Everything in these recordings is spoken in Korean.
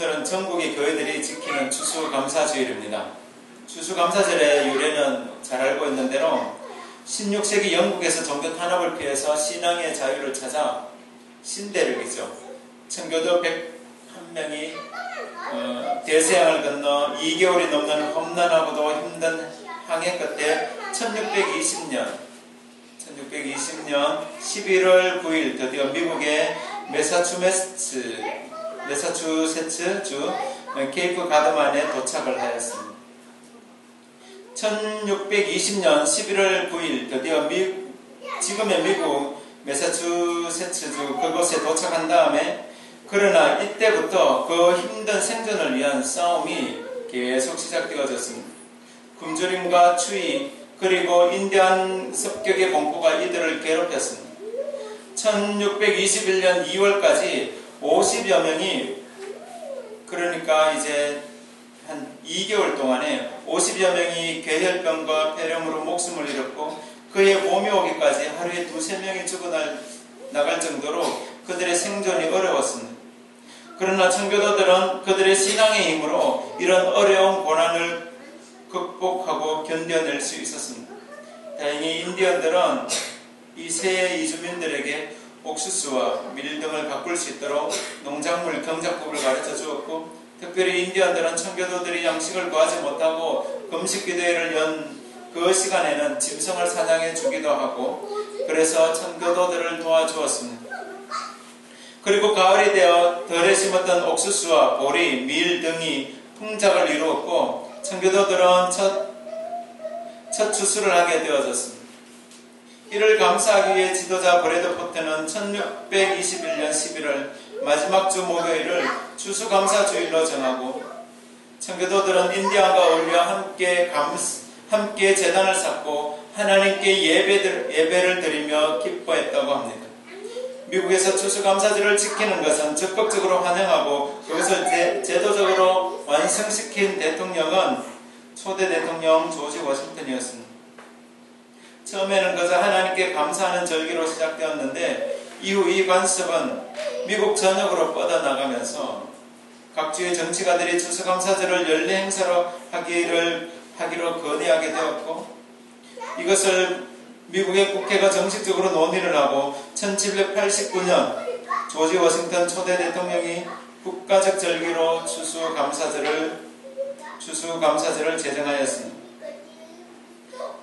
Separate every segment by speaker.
Speaker 1: 오늘은 전국의 교회들이 지키는 추수감사주일입니다. 추수감사절의 유래는 잘 알고 있는 대로 16세기 영국에서 종교 탄압을 피해서 신앙의 자유를 찾아 신대륙이죠. 청교도 101명이 대서양을 건너 2개월이 넘는 험난하고도 힘든 항해 끝에 1620년 11월 9일 드디어 미국의 매사추세츠주 케이프 가드만에 도착을 하였습니다. 1620년 11월 9일 드디어 지금의 미국 매사추세츠주 그곳에 도착한 다음에 그러나 이때부터 그 힘든 생존을 위한 싸움이 계속 시작되어졌습니다. 굶주림과 추위 그리고 인디안 습격의 공포가 이들을 괴롭혔습니다. 1621년 2월까지 50여 명이 그러니까 이제 한 2개월 동안에 50여 명이 괴혈병과 폐렴으로 목숨을 잃었고 그의 몸이 오기까지 하루에 2~3명이 죽어나갈 정도로 그들의 생존이 어려웠습니다. 그러나 청교도들은 그들의 신앙의 힘으로 이런 어려운 고난을 극복하고 견뎌낼 수 있었습니다. 다행히 인디언들은 이 새 이주민들에게 옥수수와 밀 등을 가꿀 수 있도록 농작물 경작법을 가르쳐 주었고 특별히 인디언들은 청교도들이 양식을 구하지 못하고 금식기도회를 연 그 시간에는 짐승을 사냥해 주기도 하고 그래서 청교도들을 도와주었습니다. 그리고 가을이 되어 덜에 심었던 옥수수와 보리, 밀 등이 풍작을 이루었고 청교도들은 첫 추수를 하게 되어졌습니다. 이를 감사하기 위해 지도자 브래드 포트는 1621년 11월 마지막 주 목요일을 추수감사주일로 정하고 청교도들은 인디안과 어울려 함께 제단을 쌓고 하나님께 예배를 드리며 기뻐했다고 합니다. 미국에서 추수감사절을 지키는 것은 적극적으로 환영하고 그것을 제도적으로 완성시킨 대통령은 초대 대통령 조지 워싱턴이었습니다. 처음에는 그저 하나님께 감사하는 절기로 시작되었는데 이후 이 관습은 미국 전역으로 뻗어나가면서 각 주의 정치가들이 추수감사절을 연례 행사로 하기로 건의하게 되었고 이것을 미국의 국회가 정식적으로 논의를 하고 1789년 조지 워싱턴 초대 대통령이 국가적 절기로 추수감사절을 제정하였습니다.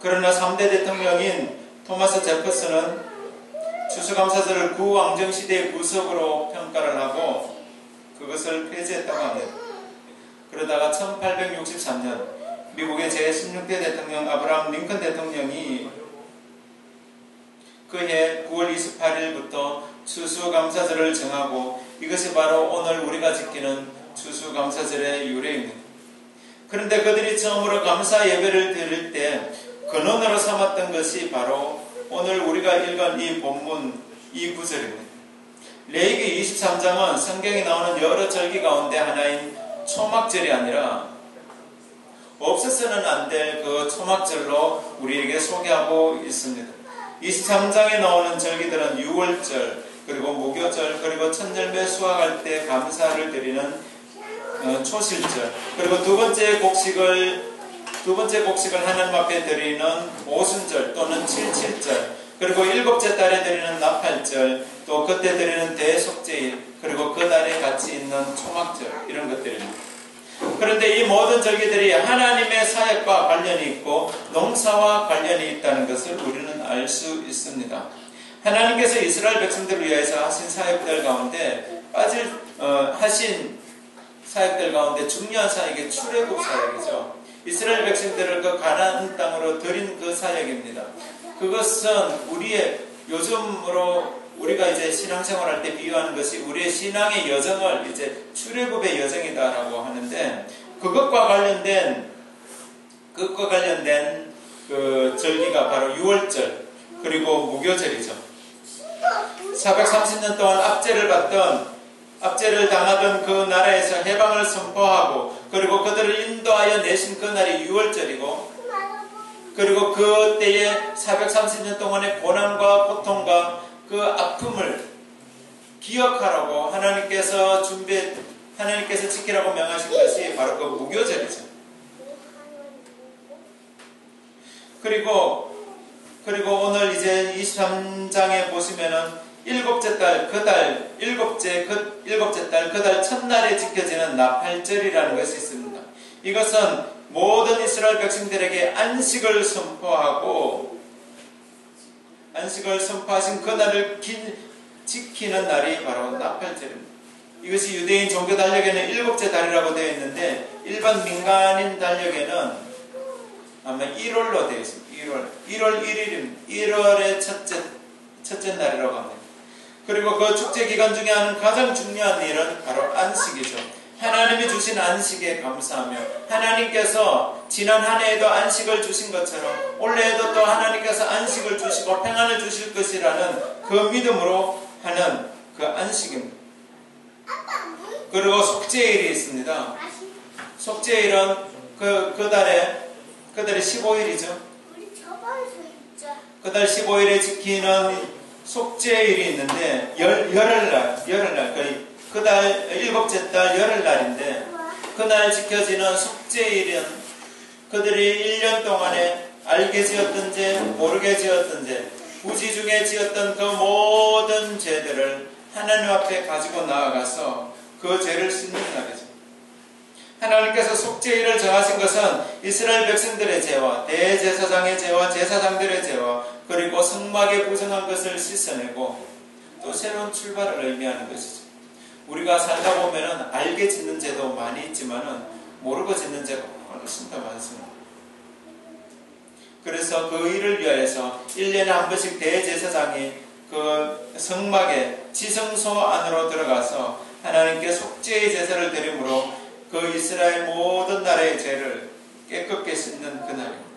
Speaker 1: 그러나 3대 대통령인 토마스 제퍼슨은 추수감사절을 구왕정시대의 구석으로 평가를 하고 그것을 폐지했다고 합니다. 그러다가 1863년 미국의 제16대 대통령 아브라함 링컨 대통령이 그해 9월 28일부터 추수감사절을 정하고 이것이 바로 오늘 우리가 지키는 추수감사절의 유래입니다. 그런데 그들이 처음으로 감사 예배를 드릴 때 근원으로 삼았던 것이 바로 오늘 우리가 읽은 이 본문 이 구절입니다. 레위기 23장은 성경에 나오는 여러 절기 가운데 하나인 초막절이 아니라 없어서는 안 될 그 초막절로 우리에게 소개하고 있습니다. 23장에 나오는 절기들은 유월절, 그리고 무교절, 그리고 첫열매 수확할 때 감사를 드리는 초실절, 그리고 두 번째 곡식을 하나님 앞에 드리는 오순절 또는 칠칠절, 그리고 일곱째 달에 드리는 나팔절, 또 그때 드리는 대속제일, 그리고 그 달에 같이 있는 초막절, 이런 것들입니다. 그런데 이 모든 절기들이 하나님의 사역과 관련이 있고 농사와 관련이 있다는 것을 우리는 알 수 있습니다. 하나님께서 이스라엘 백성들을 위해서 하신 사역들 가운데 중요한 사역이 출애굽 사역이죠. 이스라엘 백성들을 그 가나안 땅으로 들인 그 사역입니다. 그것은 요즘으로 우리가 이제 신앙생활할 때 비유하는 것이 우리의 신앙의 여정을 이제 출애굽의 여정이다라고 하는데 그것과 관련된 그 절기가 바로 유월절 그리고 무교절이죠. 430년 동안 압제를 당하던 그 나라에서 해방을 선포하고 그리고 그들을 인도하여 내신 그 날이 유월절이고 그리고 그때에 430년 동안의 고난과 고통과 그 아픔을 기억하라고 하나님께서 하나님께서 지키라고 명하신 것이 바로 그 무교절이죠. 그리고 오늘 이제 23장에 보시면은 일곱째 달 그 달 첫날에 지켜지는 나팔절이라는 것이 있습니다. 이것은 모든 이스라엘 백성들에게 안식을 선포하신 그날을 지키는 날이 바로 나팔절입니다. 이것이 유대인 종교 달력에는 일곱째 달이라고 되어 있는데 일반 민간인 달력에는 아마 1월로 되어 있습니다. 1월 1일입니다. 1월의 첫째 날이라고 합니다. 그리고 그 축제 기간 중에 하는 가장 중요한 일은 바로 안식이죠. 하나님이 주신 안식에 감사하며 하나님께서 지난 한 해에도 안식을 주신 것처럼 올해에도 또 하나님께서 안식을 주시고 평안을 주실 것이라는 그 믿음으로 하는 그 안식입니다. 그리고 속죄일이 있습니다. 속죄일은 그달에 15일이죠. 그달 15일에 지키는 속죄일이 있는데 열흘날 그달 일곱째 달 열흘날인데 그날 지켜지는 속죄일은 그들이 1년 동안에 알게 지었든지 모르게 지었든지 부지 중에 지었던 그 모든 죄들을 하나님 앞에 가지고 나아가서 그 죄를 씻는 날이죠. 하나님께서 속죄일을 정하신 것은 이스라엘 백성들의 죄와 대제사장의 죄와 제사장들의 죄와 그리고 성막에 부정한 것을 씻어내고 또 새로운 출발을 의미하는 것이죠. 우리가 살다 보면은 알게 짓는 죄도 많이 있지만은 모르고 짓는 죄가 훨씬 더 많습니다. 그래서 그 일을 위하여서 1년에 한 번씩 대제사장이 그 성막의 지성소 안으로 들어가서 하나님께 속죄의 제사를 드림으로 그 이스라엘 모든 나라의 죄를 깨끗게 씻는 그날입니다.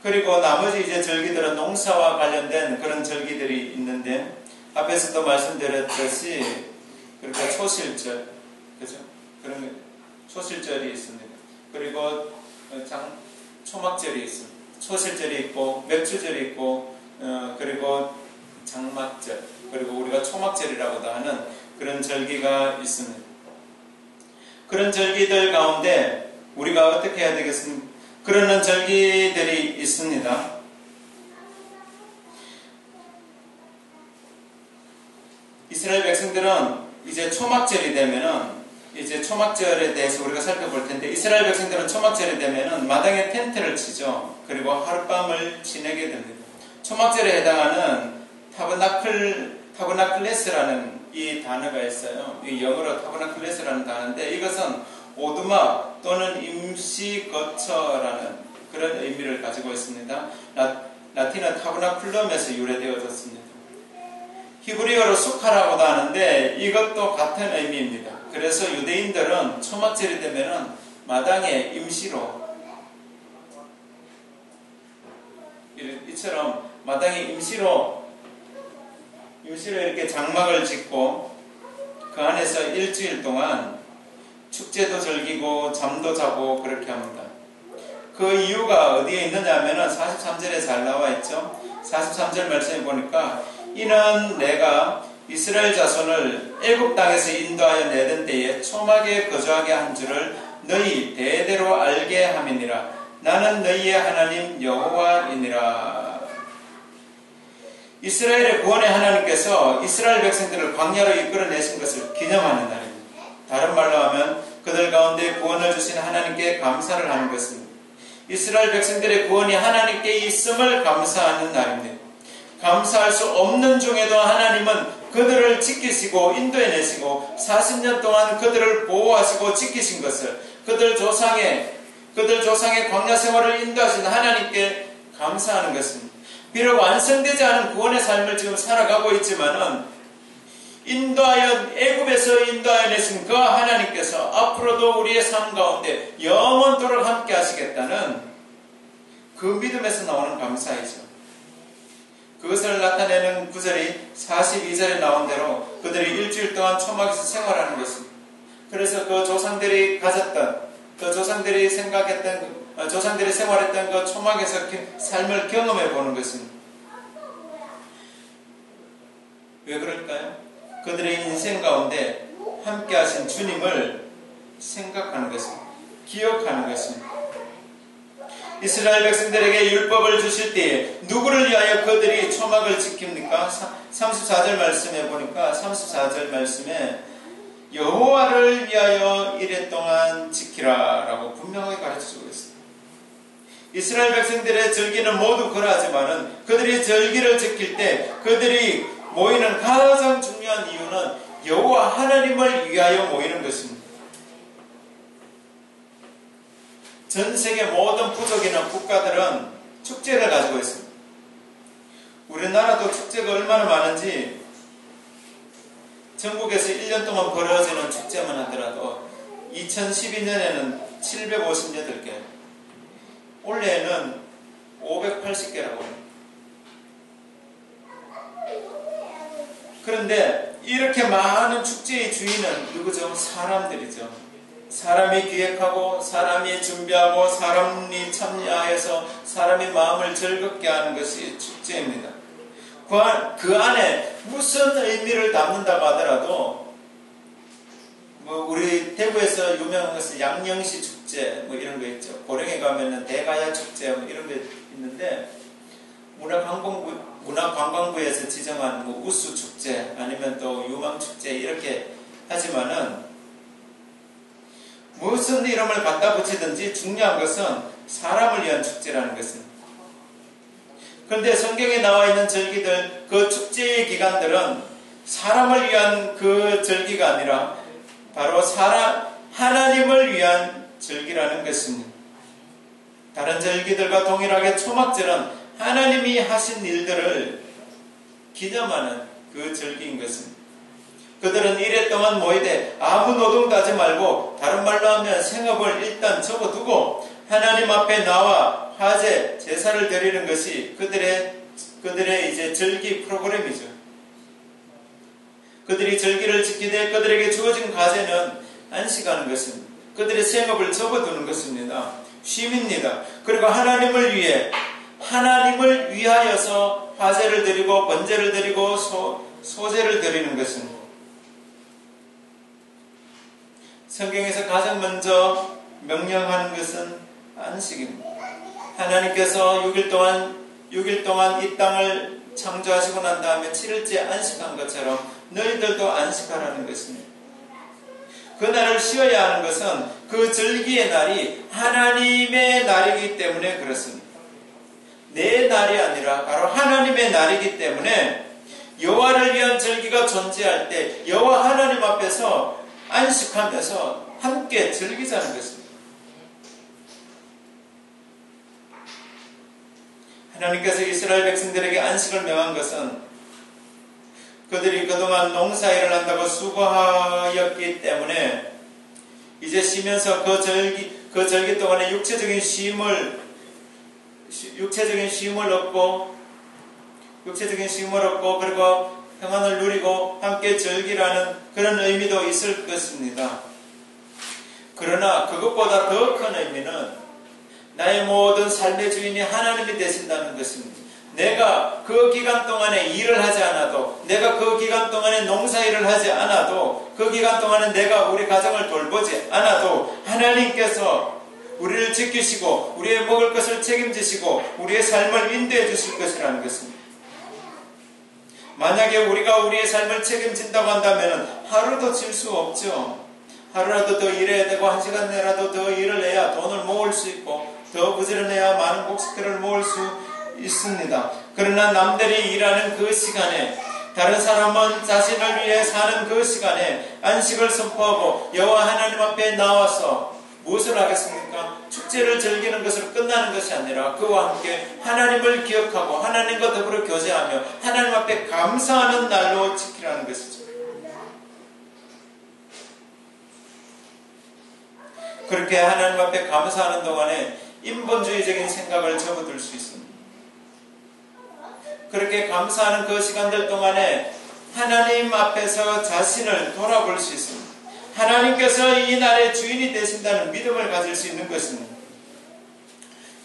Speaker 1: 그리고 나머지 이제 절기들은 농사와 관련된 그런 절기들이 있는데 앞에서도 말씀드렸듯이 그러니까 초실절, 그죠? 그런 초실절이 있습니다. 그리고 초막절이 있습니다. 초실절이 있고 맥주절이 있고 그리고 장막절 그리고 우리가 초막절이라고도 하는 그런 절기가 있습니다. 그런 절기들 가운데 우리가 어떻게 해야 되겠습니까? 그러는 절기들이 있습니다. 이스라엘 백성들은 이제 초막절이 되면은 이제 초막절에 대해서 우리가 살펴볼 텐데 이스라엘 백성들은 초막절이 되면은 마당에 텐트를 치죠. 그리고 하룻밤을 지내게 됩니다. 초막절에 해당하는 타버나클레스라는 이 단어가 있어요. 이 영어로 타버나클레스라는 단어인데 이것은 오두막 또는 임시거처라는 그런 의미를 가지고 있습니다. 라틴어 타버나클럼에서 유래되어졌습니다. 히브리어로 수카라고도 하는데 이것도 같은 의미입니다. 그래서 유대인들은 초막절이 되면은 마당에 임시로 이처럼 마당에 임시로 이렇게 장막을 짓고 그 안에서 일주일 동안 축제도 즐기고 잠도 자고 그렇게 합니다. 그 이유가 어디에 있느냐 하면은 43절에 잘 나와 있죠. 43절 말씀해 보니까 이는 내가 이스라엘 자손을 애굽 땅에서 인도하여 내던 때에 초막에 거주하게 한 줄을 너희 대대로 알게 함이니라. 나는 너희의 하나님 여호와이니라. 이스라엘의 구원의 하나님께서 이스라엘 백성들을 광야로 이끌어내신 것을 기념하는 날입니다. 다른 말로 하면 그들 가운데 구원을 주신 하나님께 감사를 하는 것입니다. 이스라엘 백성들의 구원이 하나님께 있음을 감사하는 날입니다. 감사할 수 없는 중에도 하나님은 그들을 지키시고 인도해내시고 40년 동안 그들을 보호하시고 지키신 것을 그들 조상의 광야 생활을 인도하신 하나님께 감사하는 것입니다. 비록 완성되지 않은 구원의 삶을 지금 살아가고 있지만은 애굽에서 인도하여내신 그 하나님께서 앞으로도 우리의 삶 가운데 영원토록 함께 하시겠다는 그 믿음에서 나오는 감사이죠. 그것을 나타내는 구절이 42절에 나온 대로 그들이 일주일 동안 초막에서 생활하는 것입니다. 그래서 그 조상들이 가졌던, 그 조상들이 생각했던, 조상들이 생활했던 그 초막에서 삶을 경험해 보는 것입니다. 왜 그럴까요? 그들의 인생 가운데 함께 하신 주님을 생각하는 것입니다. 기억하는 것입니다. 이스라엘 백성들에게 율법을 주실 때에 누구를 위하여 그들이 초막을 지킵니까? 34절 말씀에 보니까 34절 말씀에 여호와를 위하여 이레 동안 지키라 라고 분명하게 가르쳐주고 있습니다. 이스라엘 백성들의 절기는 모두 그러하지만은 그들이 절기를 지킬 때 그들이 모이는 가장 중요한 이유는 여호와 하나님을 위하여 모이는 것입니다. 전 세계 모든 부족이나 국가들은 축제를 가지고 있습니다. 우리나라도 축제가 얼마나 많은지 전국에서 1년 동안 벌어지는 축제만 하더라도 2012년에는 758개, 올해는 580개라고 합니다. 그런데 이렇게 많은 축제의 주인은 누구죠? 사람들이죠. 사람이 기획하고 사람이 준비하고 사람이 참여해서 사람의 마음을 즐겁게 하는 것이 축제입니다. 그 안에 무슨 의미를 담는다고 하더라도 우리 대구에서 유명한 것은 양령시 축제 이런 거 있죠. 고령에 가면은 대가야 축제 이런 게 있는데 문화관광부에서 지정한 우수 축제 아니면 또 유망 축제 이렇게 하지만은 무슨 이름을 갖다 붙이든지 중요한 것은 사람을 위한 축제라는 것입니다. 그런데 성경에 나와 있는 절기들, 그 축제의 기간들은 사람을 위한 그 절기가 아니라 바로 하나님을 위한 절기라는 것입니다. 다른 절기들과 동일하게 초막절은 하나님이 하신 일들을 기념하는 그 절기인 것입니다. 그들은 이래 동안 모이되 아무 노동도 하지 말고 다른 말로 하면 생업을 일단 접어두고 하나님 앞에 나와 화제, 제사를 드리는 것이 그들의 이제 절기 프로그램이죠. 그들이 절기를 지키되 그들에게 주어진 과제는 안식하는 것입니다. 그들의 생업을 접어두는 것입니다. 쉼입니다. 그리고 하나님을 위하여서 화제를 드리고 번제를 드리고 소제를 드리는 것입니다. 성경에서 가장 먼저 명령하는 것은 안식입니다. 하나님께서 6일 동안 이 땅을 창조하시고 난 다음에 7일째 안식한 것처럼 너희들도 안식하라는 것입니다. 그날을 쉬어야 하는 것은 그 절기의 날이 하나님의 날이기 때문에 그렇습니다. 내 날이 아니라 바로 하나님의 날이기 때문에 여호와를 위한 절기가 존재할 때 여호와 하나님 앞에서 안식하면서 함께 즐기자는 것입니다. 하나님께서 이스라엘 백성들에게 안식을 명한 것은 그들이 그동안 농사일을 한다고 수고하였기 때문에 이제 쉬면서 그 절기 동안에 육체적인 쉼을 얻고 그리고 평안을 누리고 함께 즐기라는 그런 의미도 있을 것입니다. 그러나 그것보다 더 큰 의미는 나의 모든 삶의 주인이 하나님이 되신다는 것입니다. 내가 그 기간 동안에 일을 하지 않아도, 내가 그 기간 동안에 농사일을 하지 않아도, 그 기간 동안에 내가 우리 가정을 돌보지 않아도 하나님께서 우리를 지키시고 우리의 먹을 것을 책임지시고 우리의 삶을 인도해 주실 것이라는 것입니다. 만약에 우리가 우리의 삶을 책임진다고 한다면 하루도 질 수 없죠. 하루라도 더 일해야 되고 한 시간 내라도 더 일을 해야 돈을 모을 수 있고 더 부지런해야 많은 곡식들을 모을 수 있습니다. 그러나 남들이 일하는 그 시간에, 다른 사람은 자신을 위해 사는 그 시간에 안식을 선포하고 여호와 하나님 앞에 나와서 무엇을 하겠습니까? 축제를 즐기는 것으로 끝나는 것이 아니라 그와 함께 하나님을 기억하고 하나님과 더불어 교제하며 하나님 앞에 감사하는 날로 지키라는 것이죠. 그렇게 하나님 앞에 감사하는 동안에 인본주의적인 생각을 접어들 수 있습니다. 그렇게 감사하는 그 시간들 동안에 하나님 앞에서 자신을 돌아볼 수 있습니다. 하나님께서 이 날의 주인이 되신다는 믿음을 가질 수 있는 것입니다.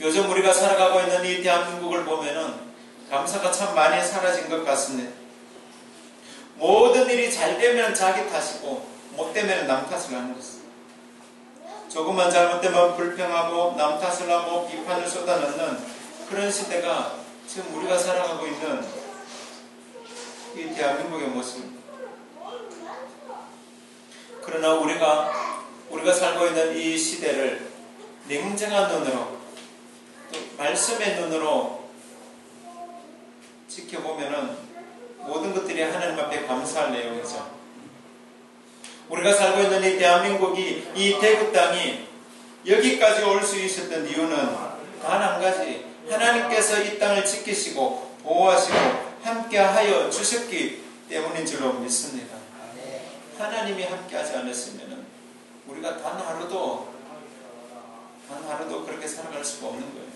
Speaker 1: 요즘 우리가 살아가고 있는 이 대한민국을 보면은 감사가 참 많이 사라진 것 같습니다. 모든 일이 잘 되면 자기 탓이고 못 되면 남 탓을 하는 것입니다. 조금만 잘못되면 불평하고 남 탓을 하고 비판을 쏟아넣는 그런 시대가 지금 우리가 살아가고 있는 이 대한민국의 모습입니다. 그러나 우리가 살고 있는 이 시대를 냉정한 눈으로 또 말씀의 눈으로 지켜보면은 모든 것들이 하나님 앞에 감사할 내용이죠. 우리가 살고 있는 이 대한민국이, 이 대구 땅이 여기까지 올 수 있었던 이유는 단 한 가지, 하나님께서 이 땅을 지키시고 보호하시고 함께하여 주셨기 때문인 줄로 믿습니다. 하나님이 함께하지 않았으면 우리가 단 하루도 그렇게 살아갈 수가 없는 거예요.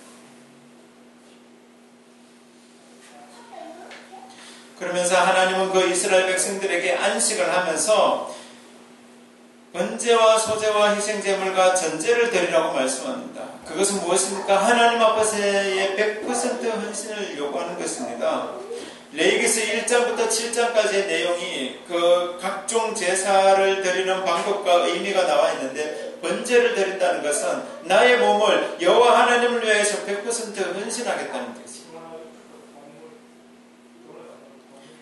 Speaker 1: 그러면서 하나님은 그 이스라엘 백성들에게 안식을 하면서 번제와 소제와 희생제물과 전제를 드리라고 말씀합니다. 그것은 무엇입니까? 하나님 앞에서의 100% 헌신을 요구하는 것입니다. 레위기서 1장부터 7장까지의 내용이 그 각종 제사를 드리는 방법과 의미가 나와 있는데, 번제를 드린다는 것은 나의 몸을 여호와 하나님을 위해서 100% 헌신하겠다는 것입니다.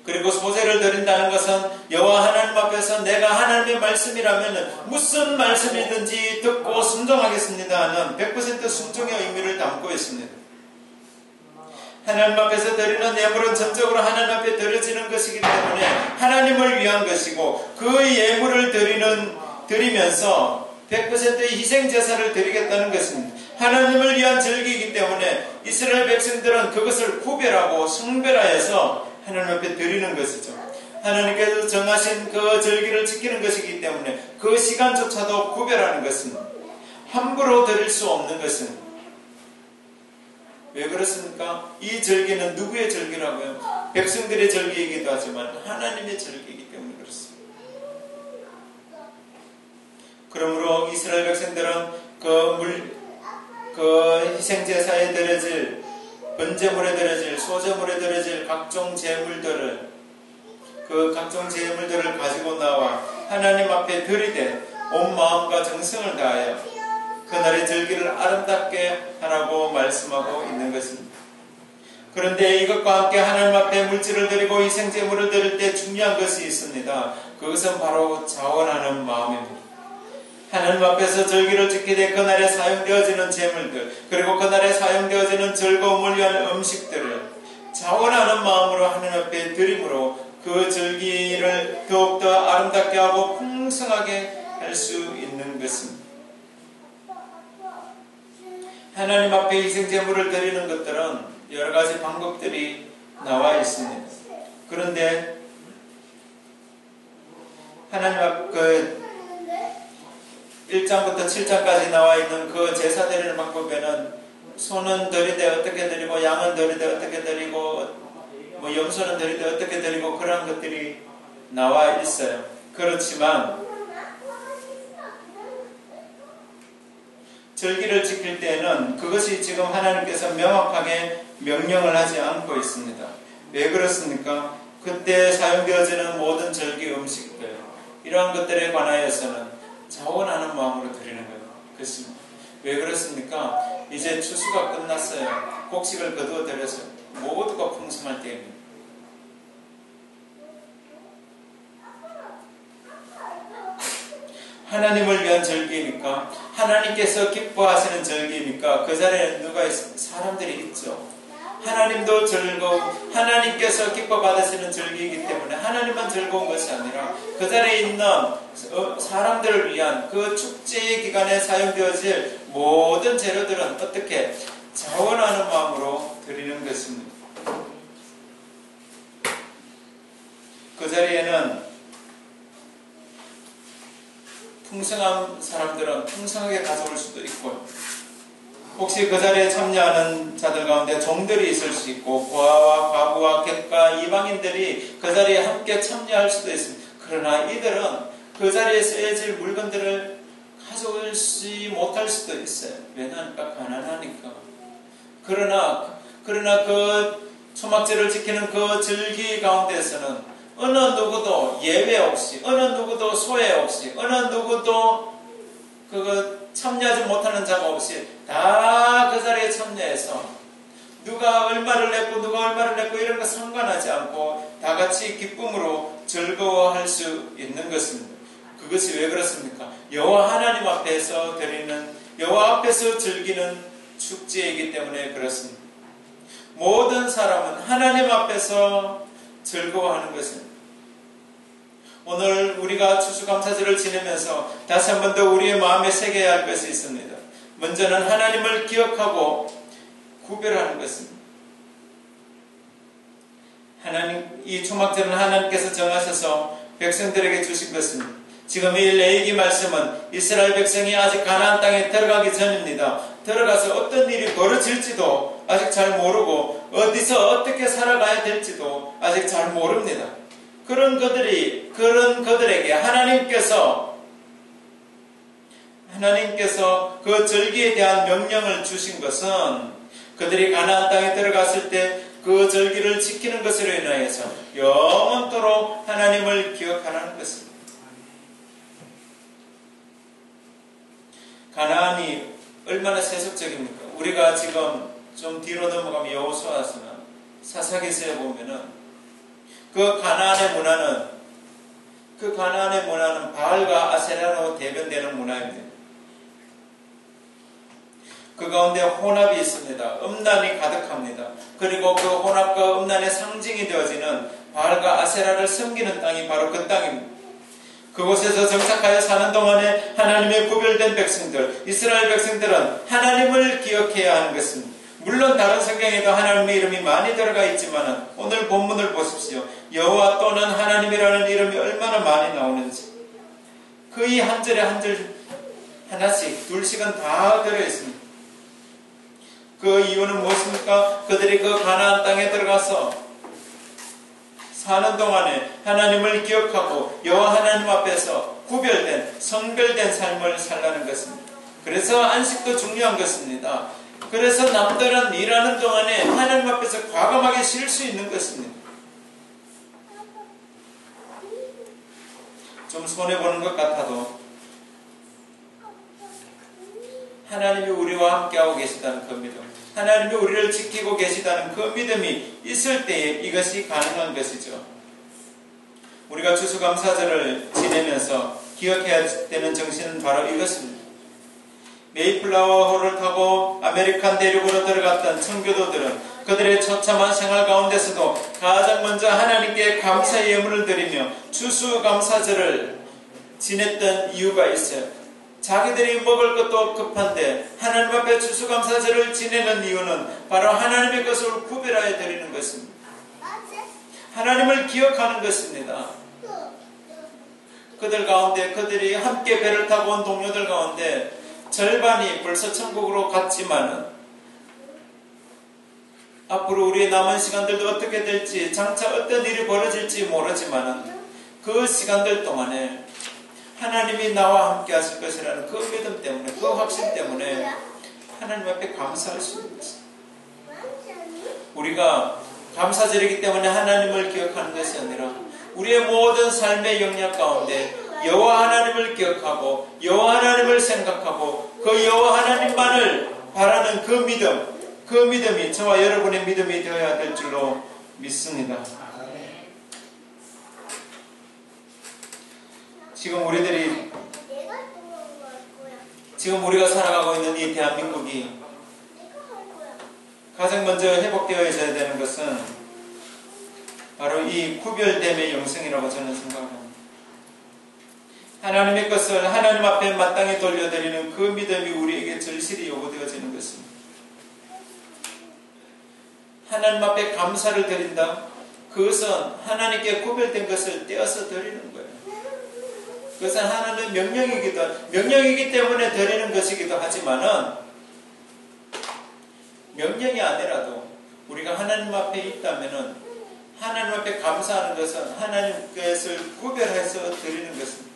Speaker 1: 그리고 소제를 드린다는 것은 여호와 하나님 앞에서 내가 하나님의 말씀이라면 무슨 말씀이든지 듣고 순종하겠습니다 하는 100% 순종의 의미를 담고 있습니다. 하나님 앞에서 드리는 예물은 전적으로 하나님 앞에 드려지는 것이기 때문에 하나님을 위한 것이고, 그 예물을 드리면서 100%의 희생제사를 드리겠다는 것입니다. 하나님을 위한 절기이기 때문에 이스라엘 백성들은 그것을 구별하고 성별화해서 하나님 앞에 드리는 것이죠. 하나님께서 정하신 그 절기를 지키는 것이기 때문에 그 시간조차도 구별하는 것입니다. 함부로 드릴 수 없는 것입니다. 왜 그렇습니까? 이 절기는 누구의 절기라고요? 백성들의 절기이기도 하지만 하나님의 절기이기 때문에 그렇습니다. 그러므로 이스라엘 백성들은 그 희생제사에 드려질, 번제물에 드려질, 소제물에 드려질 각종 제물들을 가지고 나와 하나님 앞에 드리되 온 마음과 정성을 다하여 그날의 절기를 아름답게 하라고 말씀하고 있는 것입니다. 그런데 이것과 함께 하나님 앞에 물질을 드리고 희생제물을 드릴 때 중요한 것이 있습니다. 그것은 바로 자원하는 마음입니다. 하나님 앞에서 절기를 지키되 그날에 사용되어지는 제물들, 그리고 그날에 사용되어지는 즐거움을 위한 음식들을 자원하는 마음으로 하나님 앞에 드림으로 그 절기를 더욱더 아름답게 하고 풍성하게 할 수 있는 것입니다. 하나님 앞에 희생제물을 드리는 것들은 여러 가지 방법들이 나와 있습니다. 그런데 하나님 앞 1장부터 7장까지 나와 있는 그 제사 드리는 방법에는 소는 드리되 어떻게 드리고, 양은 드리되 어떻게 드리고, 염소는 드리되 어떻게 드리고, 그런 것들이 나와 있어요. 그렇지만 절기를 지킬 때에는 그것이 지금 하나님께서 명확하게 명령을 하지 않고 있습니다. 왜 그렇습니까? 그때 사용되어지는 모든 절기 음식들, 이러한 것들에 관하여서는 자원하는 마음으로 드리는 거예요. 그렇습니다. 왜 그렇습니까? 이제 추수가 끝났어요. 곡식을 거두어 드려서 모두가 풍성할 때입니다. 하나님을 위한 절기니까, 하나님께서 기뻐하시는 절기니까 그 자리에 누가 있습니까? 사람들이 있죠. 하나님도 즐거운, 하나님께서 기뻐 받으시는 절기이기 때문에 하나님만 즐거운 것이 아니라 그 자리에 있는 사람들을 위한 그 축제의 기간에 사용되어질 모든 재료들은 어떻게 자원하는 마음으로 드리는 것입니다. 그 자리에는 풍성한 사람들은 풍성하게 가져올 수도 있고요. 혹시 그 자리에 참여하는 자들 가운데 종들이 있을 수 있고, 고아와 과부와 객과 이방인들이 그 자리에 함께 참여할 수도 있습니다. 그러나 이들은 그 자리에 쓰여질 물건들을 가져오지 못할 수도 있어요. 왜냐하니까 가난하니까. 그러나 그 초막절을 지키는 그 절기 가운데에서는 어느 누구도 예외 없이, 어느 누구도 소외 없이, 어느 누구도 참여하지 못하는 자가 없이 다 그 자리에 참여해서 누가 얼마를 냈고 누가 얼마를 냈고 이런 거 상관하지 않고 다 같이 기쁨으로 즐거워할 수 있는 것입니다. 그것이 왜 그렇습니까? 여호와 하나님 앞에서 드리는, 여호와 앞에서 즐기는 축제이기 때문에 그렇습니다. 모든 사람은 하나님 앞에서 즐거워하는 것입니다. 오늘 우리가 추수감사절을 지내면서 다시 한 번 더 우리의 마음에 새겨야 할 것이 있습니다. 먼저는 하나님을 기억하고 구별하는 것입니다. 이 초막절은 하나님께서 정하셔서 백성들에게 주신 것입니다. 지금 이 레위기 말씀은 이스라엘 백성이 아직 가나안 땅에 들어가기 전입니다. 들어가서 어떤 일이 벌어질지도 아직 잘 모르고 어디서 어떻게 살아가야 될지도 아직 잘 모릅니다. 그런 그들에게 하나님께서 그 절기에 대한 명령을 주신 것은 그들이 가나안 땅에 들어갔을 때 그 절기를 지키는 것으로 인하여서 영원토록 하나님을 기억하라는 것입니다. 가나안이 얼마나 세속적입니까? 우리가 지금 좀 뒤로 넘어가면 여호수아서나 사사기서에 보면은 그 가나안의 문화는 바알과 아세라로 대변되는 문화입니다. 그 가운데 혼합이 있습니다. 음란이 가득합니다. 그리고 그 혼합과 음란의 상징이 되어지는 바알과 아세라를 섬기는 땅이 바로 그 땅입니다. 그곳에서 정착하여 사는 동안에 하나님의 구별된 백성들, 이스라엘 백성들은 하나님을 기억해야 하는 것입니다. 물론 다른 성경에도 하나님의 이름이 많이 들어가 있지만 오늘 본문을 보십시오. 여호와 또는 하나님이라는 이름이 얼마나 많이 나오는지. 거의 한 절에 한 절 하나씩, 둘씩은 다 들어있습니다. 그 이유는 무엇입니까? 그들이 그 가나안 땅에 들어가서 사는 동안에 하나님을 기억하고 여호와 하나님 앞에서 구별된, 성별된 삶을 살라는 것입니다. 그래서 안식도 중요한 것입니다. 그래서 남들은 일하는 동안에 하나님 앞에서 과감하게 쉴 수 있는 것입니다. 좀 손해보는 것 같아도 하나님이 우리와 함께하고 계시다는 그 믿음, 하나님이 우리를 지키고 계시다는 그 믿음이 있을 때에 이것이 가능한 것이죠. 우리가 추수감사절을 지내면서 기억해야 되는 정신은 바로 이것입니다. 메이플라워호를 타고 아메리칸 대륙으로 들어갔던 청교도들은 그들의 처참한 생활 가운데서도 가장 먼저 하나님께 감사의 예물을 드리며 추수감사절을 지냈던 이유가 있어요. 자기들이 먹을 것도 급한데 하나님 앞에 추수감사절을 지내는 이유는 바로 하나님의 것을 구별하여 드리는 것입니다. 하나님을 기억하는 것입니다. 그들 가운데, 그들이 함께 배를 타고 온 동료들 가운데 절반이 벌써 천국으로 갔지만은 앞으로 우리의 남은 시간들도 어떻게 될지, 장차 어떤 일이 벌어질지 모르지만은 그 시간들 동안에 하나님이 나와 함께 하실 것이라는 그 믿음 때문에, 그 확신 때문에 하나님 앞에 감사할 수 있는 것입니다. 우리가 감사절이기 때문에 하나님을 기억하는 것이 아니라 우리의 모든 삶의 영역 가운데 여호와 하나님을 기억하고 여호와 하나님을 생각하고 그 여호와 하나님만을 바라는 그 믿음이 저와 여러분의 믿음이 되어야 될 줄로 믿습니다. 지금 우리가 살아가고 있는 이 대한민국이 가장 먼저 회복되어야 되는 것은 바로 이 구별됨의 영성이라고 저는 생각합니다. 하나님의 것을 하나님 앞에 마땅히 돌려드리는 그 믿음이 우리에게 절실히 요구되어지는 것입니다. 하나님 앞에 감사를 드린다. 그것은 하나님께 구별된 것을 떼어서 드리는 거예요. 그것은 하나님의 명령이기 때문에 드리는 것이기도 하지만은 명령이 아니라도 우리가 하나님 앞에 있다면은 하나님 앞에 감사하는 것은 하나님 것을 구별해서 드리는 것입니다.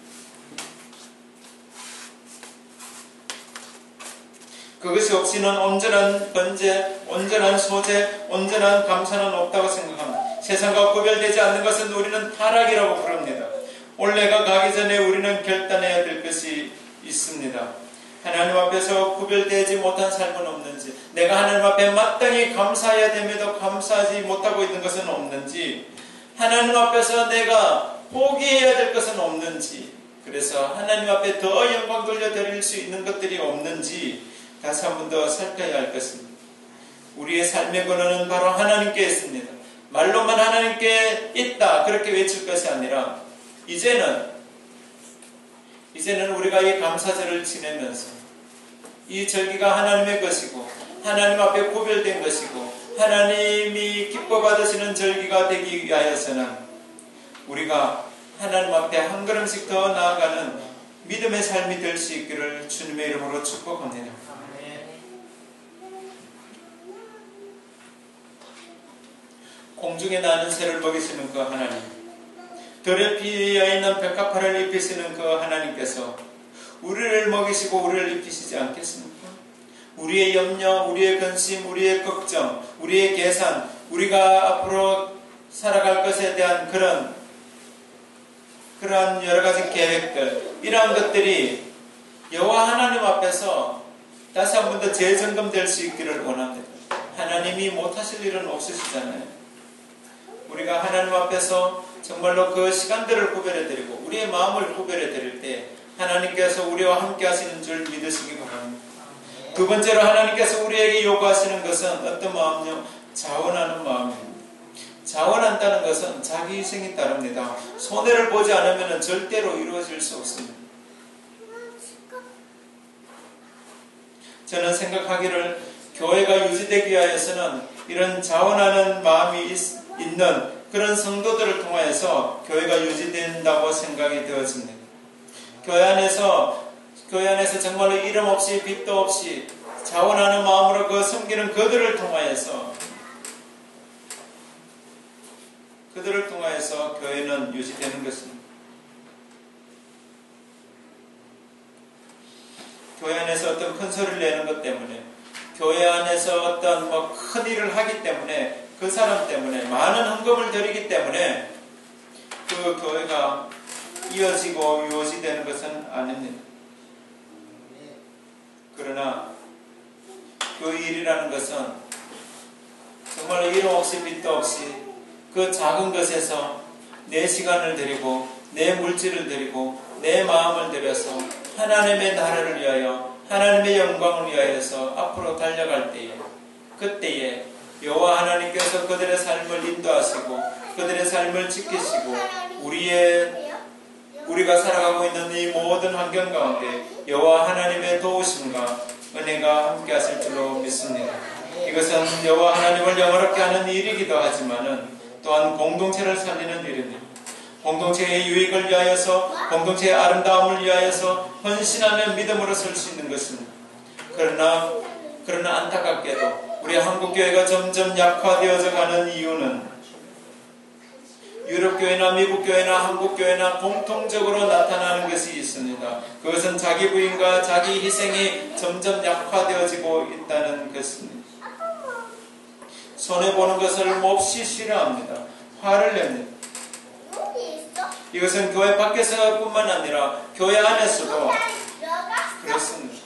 Speaker 1: 그것이 없이는 온전한 번제, 온전한 소제, 온전한 감사는 없다고 생각합니다. 세상과 구별되지 않는 것은 우리는 타락이라고 부릅니다. 올해가 가기 전에 우리는 결단해야 될 것이 있습니다. 하나님 앞에서 구별되지 못한 삶은 없는지, 내가 하나님 앞에 마땅히 감사해야 됨에도 감사하지 못하고 있는 것은 없는지, 하나님 앞에서 내가 포기해야 될 것은 없는지, 그래서 하나님 앞에 더 영광 돌려드릴 수 있는 것들이 없는지 다시 한 번 더 살펴야 할 것입니다. 우리의 삶의 근원은 바로 하나님께 있습니다. 말로만 하나님께 있다 그렇게 외칠 것이 아니라 이제는 우리가 이 감사절을 지내면서 이 절기가 하나님의 것이고 하나님 앞에 구별된 것이고 하나님이 기뻐 받으시는 절기가 되기 위하여서는 우리가 하나님 앞에 한 걸음씩 더 나아가는 믿음의 삶이 될 수 있기를 주님의 이름으로 축복합니다. 공중에 나는 새를 먹이시는 그 하나님, 들에 피어있는 백합화를 입히시는 그 하나님께서 우리를 먹이시고 우리를 입히시지 않겠습니까? 우리의 염려, 우리의 근심, 우리의 걱정, 우리의 계산, 우리가 앞으로 살아갈 것에 대한 그런 여러 가지 계획들, 이러한 것들이 여호와 하나님 앞에서 다시 한 번 더 재점검될 수 있기를 원합니다. 하나님이 못하실 일은 없으시잖아요. 우리가 하나님 앞에서 정말로 그 시간들을 구별해드리고 우리의 마음을 구별해드릴 때 하나님께서 우리와 함께 하시는 줄 믿으시기 바랍니다. 두 번째로 하나님께서 우리에게 요구하시는 것은 어떤 마음이요? 자원하는 마음입니다. 자원한다는 것은 자기 희생이 따릅니다. 손해를 보지 않으면 절대로 이루어질 수 없습니다. 저는 생각하기를 교회가 유지되기 위하여서는 이런 자원하는 마음이 있는 그런 성도들을 통하여서 교회가 유지된다고 생각이 되어집니다. 교회 안에서 정말로 이름 없이 빚도 없이 자원하는 마음으로 그 섬기는 그들을 통하여서 교회는 유지되는 것입니다. 교회 안에서 어떤 큰 소리를 내는 것 때문에, 교회 안에서 어떤 큰 일을 하기 때문에, 그 사람 때문에 많은 헌금을 드리기 때문에 그 교회가 이어지고 유지되는 것은 아닙니다. 그러나 그 일이라는 것은 정말 이름 없이 빚도 없이 그 작은 것에서 내 시간을 드리고 내 물질을 드리고 내 마음을 들여서 하나님의 나라를 위하여 하나님의 영광을 위하여서 앞으로 달려갈 때에, 그때에 여호와 하나님께서 그들의 삶을 인도하시고 그들의 삶을 지키시고 우리가 살아가고 있는 이 모든 환경 가운데 여호와 하나님의 도우심과 은혜가 함께 하실 줄로 믿습니다. 이것은 여호와 하나님을 영화롭게 하는 일이기도 하지만은 또한 공동체를 살리는 일입니다. 공동체의 유익을 위하여서, 공동체의 아름다움을 위하여서 헌신하는 믿음으로 설 수 있는 것입니다. 그러나 안타깝게도 우리 한국교회가 점점 약화되어져 가는 이유는 유럽교회나 미국교회나 한국교회나 공통적으로 나타나는 것이 있습니다. 그것은 자기 부인과 자기 희생이 점점 약화되어지고 있다는 것입니다. 손해보는 것을 몹시 싫어합니다. 화를 냅니다. 이것은 교회 밖에서 뿐만 아니라 교회 안에서도 그렇습니다.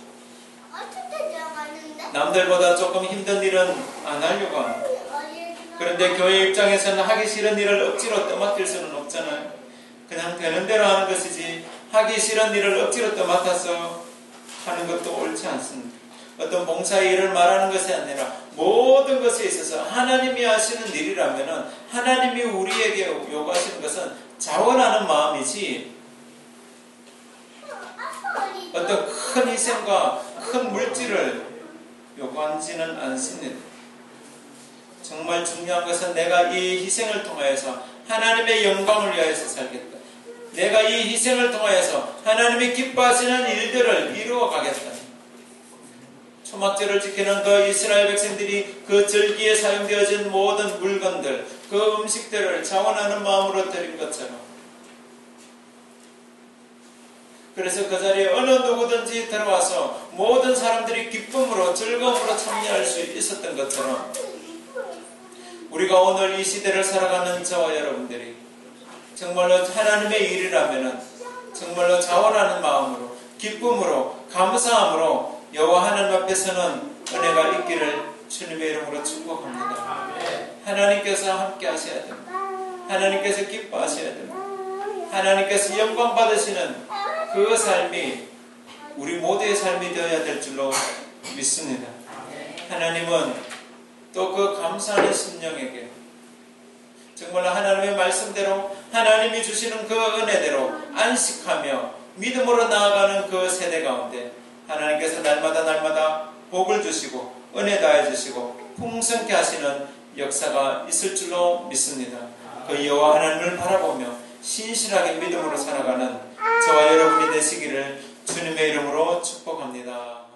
Speaker 1: 남들보다 조금 힘든 일은 안 하려고 합니다. 그런데 교회 입장에서는 하기 싫은 일을 억지로 떠맡길 수는 없잖아요. 그냥 되는 대로 하는 것이지 하기 싫은 일을 억지로 떠맡아서 하는 것도 옳지 않습니다. 어떤 봉사의 일을 말하는 것이 아니라 모든 것에 있어서 하나님이 하시는 일이라면 하나님이 우리에게 요구하시는 것은 자원하는 마음이지 어떤 큰 희생과 큰 물질을 요구하지는 않습니다. 정말 중요한 것은 내가 이 희생을 통하여서 하나님의 영광을 위하여서 살겠다. 내가 이 희생을 통하여서 하나님이 기뻐하시는 일들을 이루어 가겠다. 초막절을 지키는 그 이스라엘 백성들이 그 절기에 사용되어진 모든 물건들, 그 음식들을 자원하는 마음으로 드린 것처럼, 그래서 그 자리에 어느 누구든지 들어와서 모든 사람들이 기쁨으로 즐거움으로 참여할 수 있었던 것처럼 우리가 오늘 이 시대를 살아가는 저와 여러분들이 정말로 하나님의 일이라면은 정말로 자원하는 마음으로 기쁨으로 감사함으로 여호와 하나님 앞에서는 은혜가 있기를 주님의 이름으로 축복합니다. 하나님께서 함께 하셔야 됩니다. 하나님께서 기뻐하셔야 됩니다. 하나님께서 영광 받으시는 그 삶이 우리 모두의 삶이 되어야 될 줄로 믿습니다. 하나님은 또 그 감사하는 심령에게 정말로 하나님의 말씀대로 하나님이 주시는 그 은혜대로 안식하며 믿음으로 나아가는 그 세대 가운데 하나님께서 날마다 복을 주시고 은혜 다해 주시고 풍성케 하시는 역사가 있을 줄로 믿습니다. 그 여호와 하나님을 바라보며 신실하게 믿음으로 살아가는 저와 여러분이 되시기를 주님의 이름으로 축복합니다.